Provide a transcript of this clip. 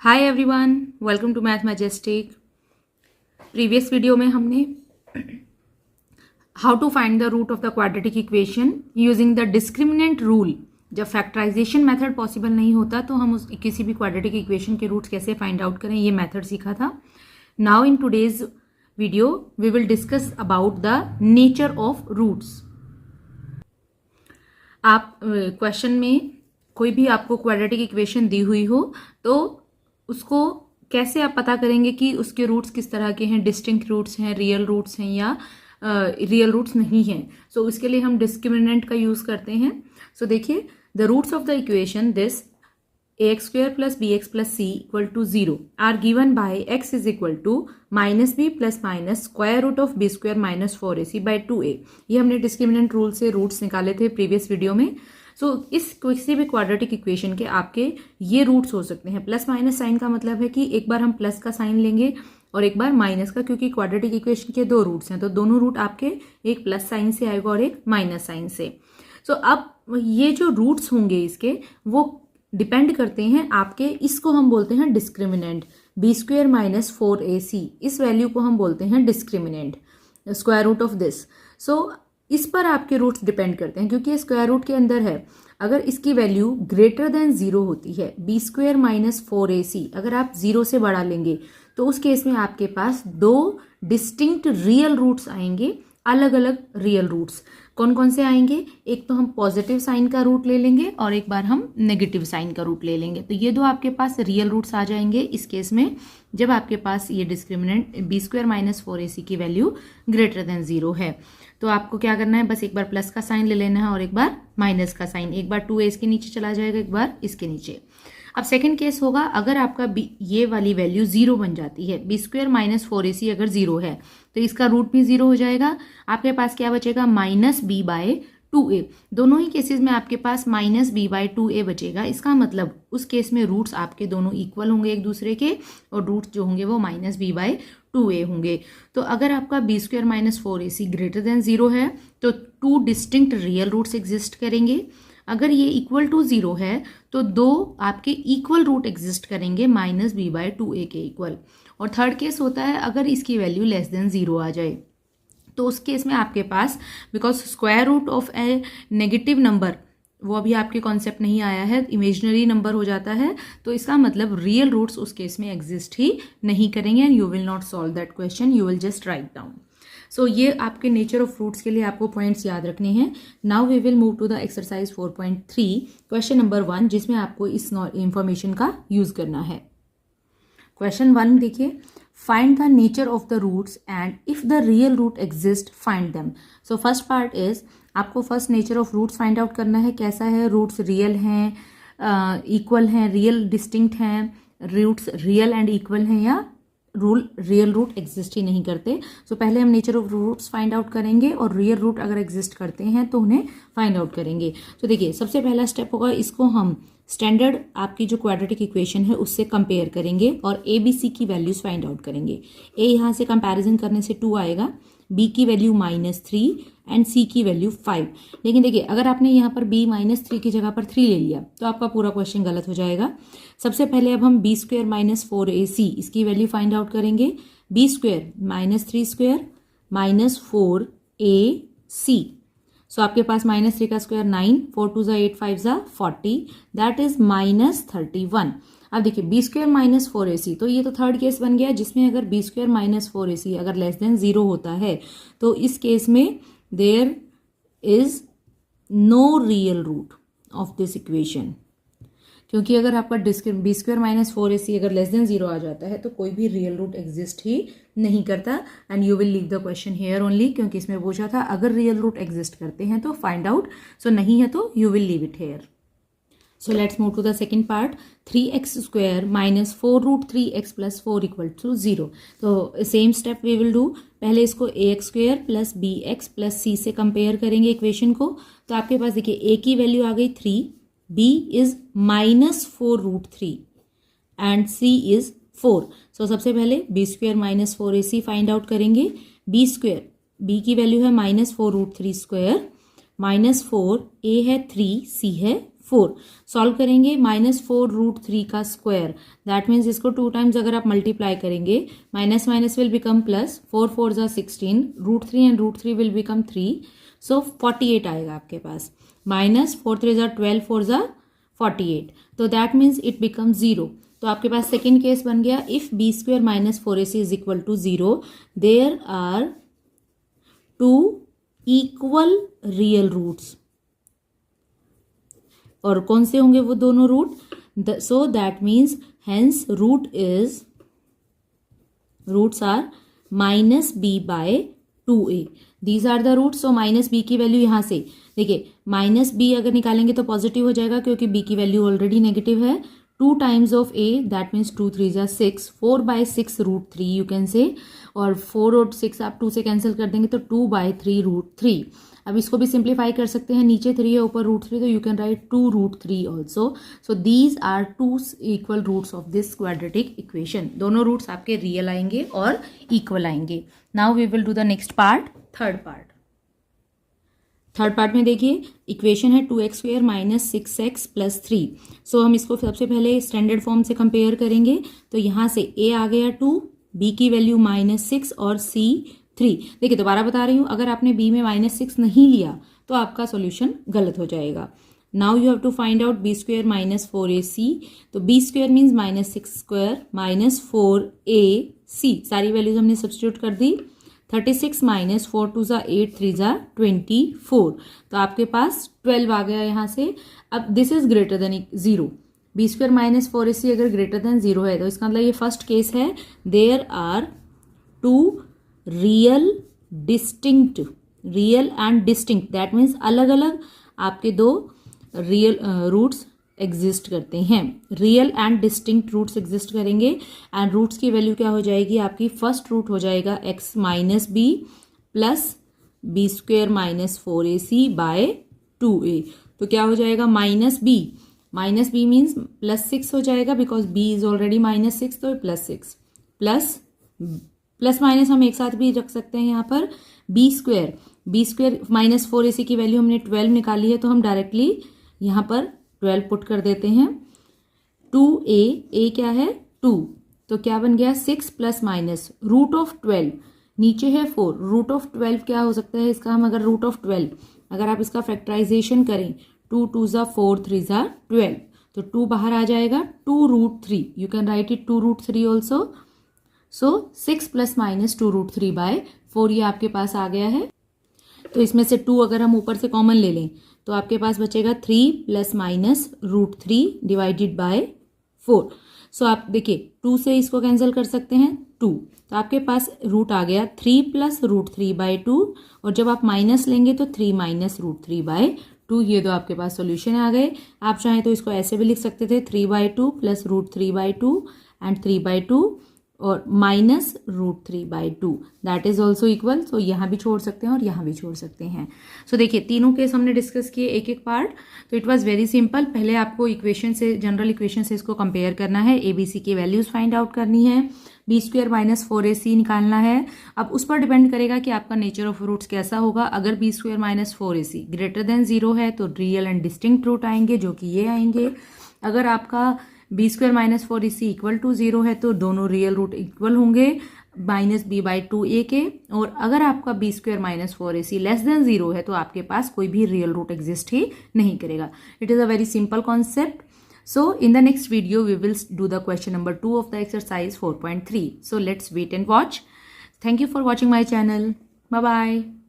Hi everyone, welcome to Math Majestic. Previous video में हमने how to find the root of the quadratic equation using the discriminant rule. जब factorization method possible नहीं होता तो हम उस किसी भी क्वाड्रेटिक इक्वेशन के रूट्स कैसे फाइंड आउट करें, ये मेथड सीखा था। Now in today's video we will discuss about the nature of roots. आप क्वेश्चन में कोई भी आपको क्वाड्रेटिक इक्वेशन दी हुई हो तो उसको कैसे आप पता करेंगे कि उसके रूट्स किस तरह के हैं, डिस्टिंक्ट रूट्स हैं, रियल रूट्स हैं या रियल रूट्स नहीं हैं। सो इसके लिए हम डिस्क्रिमिनेंट का यूज करते हैं। सो देखिए, the roots of the equation this ax square plus bx plus c equal to 0 are given by x is equal to minus b plus minus square root of b square minus 4ac by 2a। ये हमने discriminant rule से roots निकाले थे previous video में। इस किसी भी quadratic equation के आपके ये रूट्स हो सकते हैं। प्लस माइनस साइन का मतलब है कि एक बार हम प्लस का साइन लेंगे और एक बार माइनस का, क्योंकि क्वाड्रेटिक इक्वेशन के दो रूट्स हैं तो दोनों रूट आपके एक प्लस साइन से आएगा और एक माइनस साइन से। अब ये जो रूट्स होंगे इसके वो डिपेंड करते हैं आपके, इसको हम बोलते हैं discriminant. B square minus 4ac, इस वैल्यू को हम बोलते हैं discriminant, square root of this. इस पर आपके रूट्स डिपेंड करते हैं क्योंकि ये स्क्वायर रूट के अंदर है। अगर इसकी वैल्यू ग्रेटर देन 0 होती है, बी स्क्वेयर माइनस 4ac अगर आप 0 से बढ़ा लेंगे तो उस केस में आपके पास दो डिस्टिंक्ट रियल रूट्स आएंगे, अलग अलग रियल रूट्स। कौन कौन से आएंगे? एक तो हम पॉजिटिव साइन का रूट ले लेंगे और एक बार हम नेगेटिव साइन का रूट ले लेंगे। तो ये दो आपके पास रियल रूट्स आ जाएंगे इस केस में, जब आपके पास ये discriminant B square minus 4ac की वैल्यू ग्रेटर देन 0 है। तो आपको क्या करना है, बस एक बार प्लस का साइन ले लेना है और एक बार माइनस का साइन। एक बार 2a इसके नीचे चला जाएगा, एक बार इसके नीचे। अब सेकंड केस होगा, अगर आपका ये वाली वैल्यू 0 बन जाती है, बी स्क्वायर माइनस 4ac अगर 0 है तो इसका रूट भी 0 हो जाएगा। आपके पास क्या बचेगा? Minus b by 2a। दोनों ही केसेस में आपके पास माइनस b बाय 2a बचेगा। इसका मतलब उस केस में रूट्स आपके दोनों इक्वल होंगे एक दूसरे के और रूट्स जो होंगे वो माइनस b बाय 2a होंगे। तो अगर आपका B square minus 4ac greater than 0 है तो two distinct real roots exist करेंगे। अगर ये इक्वल टू 0 है तो दो आपके इक्वल रूट एग्जिस्ट करेंगे माइनस b बाय 2a के इक्वल। और थर्ड केस होता है अगर इसकी वैल्यू लेस देन 0 आ जाए, तो उस केस में आपके पास, because square root of a negative number वो अभी आपके कॉन्सेप्ट नहीं आया है, इमेजिनरी नंबर हो जाता है, तो इसका मतलब रियल रूट्स उस केस में एग्जिस्ट ही नहीं करेंगे and you will not solve that question, you will just write down. ये आपके नेचर ऑफ रूट्स के लिए आपको पॉइंट्स याद रखने हैं। Now we will move to the exercise 4.3 question number 1, जिसमें आपको इस इंफॉर्मेशन का यूज करना है। क्वेश्चन 1 देखिए, find the nature of the roots and if the real root exist find them. So first part is, आपको first nature of roots find out करना है। कैसा है? रूट्स रियल हैं, इक्वल हैं, रियल डिस्टिंक्ट हैं, रूट्स रियल एंड इक्वल हैं या रियल रूट एग्जिस्ट ही नहीं करते। पहले हम nature of roots find out करेंगे और रियल रूट अगर एग्जिस्ट करते हैं तो उन्हें फाइंड आउट करेंगे। देखिए, सबसे पहला स्टेप होगा, इसको हम स्टैंडर्ड आपकी जो क्वाड्रेटिक इक्वेशन है उससे कंपेयर करेंगे और ए बी सी की वैल्यूज फाइंड आउट करेंगे। ए यहाँ से कंपैरिजन करने से 2 आएगा, बी की वैल्यू -3 एंड सी की वैल्यू 5। लेकिन देखिए, अगर आपने यहाँ पर b -3 की जगह पर 3 ले लिया तो आपका पूरा क्वेश्चन गलत हो जाएगा। सबसे पहले अब हम बी स्क्वायर माइनस 4ac इसकी वैल्यू फाइंड आउट करेंगे। B square minus 3 square minus 4ac। आपके पास -3 का स्क्वायर 9, 4 2 ज़ा 8 5 ज़ा 40, दैट इज -31। अब देखिए, बी स्क्वायर माइनस 4ac, तो ये तो थर्ड केस बन गया जिसमें अगर बी स्क्वायर माइनस 4ac अगर लेस देन 0 होता है तो इस केस में there is no real root of this equation. क्योंकि अगर आपका बी स्क्वायर माइनस 4ac अगर लेस देन 0 आ जाता है तो कोई भी रियल रूट एग्जिस्ट ही नहीं करता and you will leave the question here only, क्योंकि इसमें पूछा था अगर रियल रूट एग्जिस्ट करते हैं तो फाइंड आउट, नहीं है तो you will leave it here. Let's move to the second part. 3x square minus 4 root 3x plus 4 equal to 0। Same step we will do. पहले इसको ax square plus bx plus c से compare करेंगे equation को। तो आपके पास देखिए, a की value आ गई 3, b is -4 root 3 and c is 4। सबसे पहले B square minus 4ac find out करेंगे। बी स्क्वायर, b की वैल्यू है -4 रूट 3 स्क्वायर, -4, a है 3, c है 4 सॉल्व करेंगे -4√3 का स्क्वायर, दैट मीन्स इसको 2 टाइम्स अगर आप मल्टीप्लाई करेंगे minus minus will become plus, 4 4 जा 16, √3 एंड √3 विल बिकम 3, सो 48 आएगा आपके पास, माइनस 4 3 जा 12, 4 जा 48, तो दैट मीन्स इट बिकम 0। तो आपके पास सेकेंड केस बन गया, if b² minus 4ac is equal to 0, there are 2 equal real roots, और कौन से होंगे वो दोनों root, so that means hence roots are -b/2a, these are the roots. So -b की वैल्यू यहाँ से देखिए, -b अगर निकालेंगे तो पॉजिटिव हो जाएगा क्योंकि b की वैल्यू ऑलरेडी नेगेटिव है, 2 times of a, that means 2 3 जा 6, 4/6√3 यू कैन से, और 4 और 6 आप 2 से कैंसिल कर देंगे तो 2/3√3। अब इसको भी सिंप्लीफाई कर सकते हैं, नीचे 3 है ऊपर √3, तो you can write 2√3 also. So these are 2 equal roots of this quadratic equation, दोनों रूट्स आपके रियल आएंगे और इक्वल आएंगे। Now we will do the next part, third part में देखिए इक्वेशन है 2x² माइनस 6x प्लस 3। सो हम इसको सबसे पहले स्टैंडर्ड फॉर्म से कंपेयर करेंगे, तो यहाँ से a आ गया 2, b की वैल्यू -6 और c 3। देखिए दोबारा बता रही हूँ, अगर आपने b में -6 नहीं लिया तो आपका सॉल्यूशन गलत हो जाएगा। Now you have to find out b² minus 4ac, तो b² मीन्स -6² माइनस 4ac, सारी वैल्यूज हमने सब्स्टिट्यूट कर दी, 36 माइनस 4 2 जा 8 3 जा 24, तो आपके पास 12 आ गया यहाँ से। अब this is greater than 0, b² minus 4ac अगर ग्रेटर देन 0 है तो इसका मतलब ये फर्स्ट केस है, there are 2 real and distinct, that means अलग अलग आपके 2 रियल रूट्स एग्जिस्ट करते हैं, real and distinct roots exist करेंगे, एंड रूट्स की वैल्यू क्या हो जाएगी आपकी, फर्स्ट रूट हो जाएगा x minus b plus b² minus 4ac/2a, तो क्या हो जाएगा -b मीन्स +6 हो जाएगा बिकॉज b इज ऑलरेडी -6, तो +6 प्लस माइनस हम एक साथ भी रख सकते हैं यहाँ पर, b² माइनस 4ac की वैल्यू हमने 12 निकाली है, तो हम डायरेक्टली यहाँ पर 12 पुट कर देते हैं, 2a क्या है 2, तो क्या बन गया 6 प्लस माइनस रूट ऑफ 12, नीचे है 4, रूट ऑफ 12 क्या हो सकता है इसका, हम अगर रूट ऑफ 12 अगर आप इसका फैक्टराइजेशन करें, 2 2 जा 4 3 जा 12, तो 2 बाहर आ जाएगा, 2√3, you can right it 2√3 also. So 6 plus minus 2√3/4 ये आपके पास आ गया है, तो इसमें से 2 अगर हम ऊपर से कॉमन ले लें तो आपके पास बचेगा 3 प्लस माइनस √3 डिवाइडेड बाय 4। सो आप देखिए 2 से इसको कैंसिल कर सकते हैं 2, तो आपके पास रूट आ गया 3 प्लस √3/2, और जब आप माइनस लेंगे तो 3 माइनस √3/2, ये दो आपके पास सॉल्यूशन आ गए। आप चाहें तो इसको ऐसे भी लिख सकते थे 3/2 प्लस √3/2 एंड 3/2 और minus √3/2, that is also equal. So यहाँ भी छोड़ सकते हैं और यहाँ भी छोड़ सकते हैं। सो देखिए तीनों केस हमने डिस्कस किए एक एक पार्ट, तो इट वाज वेरी सिंपल। पहले आपको इक्वेशन से, जनरल इक्वेशन से इसको कंपेयर करना है, ABC की वैल्यूज फाइंड आउट करनी है, b² माइनस 4ac निकालना है। अब उस पर डिपेंड करेगा कि आपका नेचर ऑफ रूट्स कैसा होगा। अगर b² minus 4ac greater than 0 है तो रियल एंड डिस्टिंक्ट रूट आएंगे, जो कि ये आएंगे। अगर आपका b² minus 4ac equal to 0 है तो दोनों रियल रूट इक्वल होंगे -b/2a के, और अगर आपका b² minus 4ac less than 0 है तो आपके पास कोई भी रियल रूट एग्जिस्ट ही नहीं करेगा। It is a very simple concept. So in the next video we will do the question number 2 of the exercise 4.3. So let's wait and watch. Thank you for watching my channel. Bye bye.